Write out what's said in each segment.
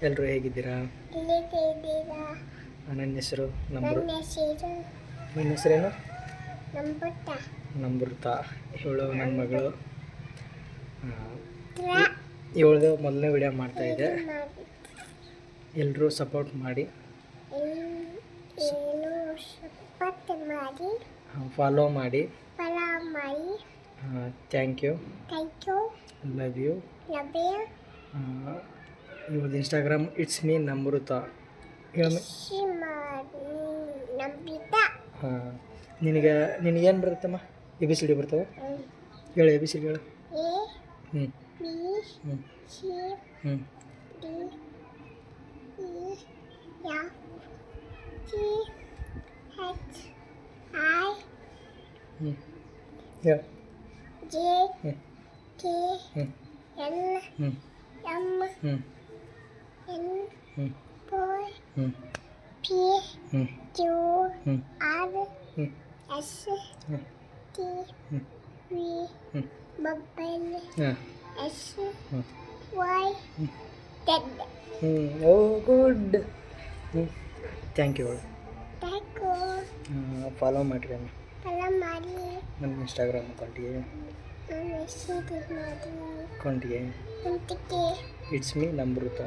ಎಲ್ಲರೂ ಹೇಗಿದ್ದೀರಾ? ನನ್ನ ಹೆಸರು ನಿಮ್ಮ ಹೆಸರೇನು? ನಮೃತ. ಇವಳು ನನ್ನ ಮಗಳು. ಇವಳದು ಮೊದಲನೇ ವಿಡಿಯೋ ಮಾಡ್ತಾಯಿದ್ದೆ. ಎಲ್ಲರೂ ಸಪೋರ್ಟ್ ಮಾಡಿ, ಫಾಲೋ ಮಾಡಿ. Thank you, love you. ಇವಳದು ಇನ್ಸ್ಟಾಗ್ರಾಮ್ ಇಟ್ಸ್ ಮೀ ನಮೃತ. ನಿನಗೇನು ಬರುತ್ತಮ್ಮ? ಎ ಬಿ ಸಿ ಡಿ ಬರ್ತವೆ? ಹೇಳು, ಎ ಬಿ ಸಿ ಡಿ ಹೇಳು. ಹ್ಞೂ ಹ್ಞೂ ಹ್ಞೂ ಹ್ಞೂ ಹೇಳು. ಹ್ಞೂ ಹ್ಞೂ ಹ್ಞೂ ಹ್ಞೂ ಹ್ಞೂ oh good. Thank you. Follow ಮಾಡಿರಿ ನಮ್ಮ ಇನ್ಸ್ಟಾಗ್ರಾಮ್ ಅಕೌಂಟಿಗೆ. It's me Namrata.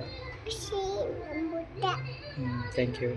Thank you.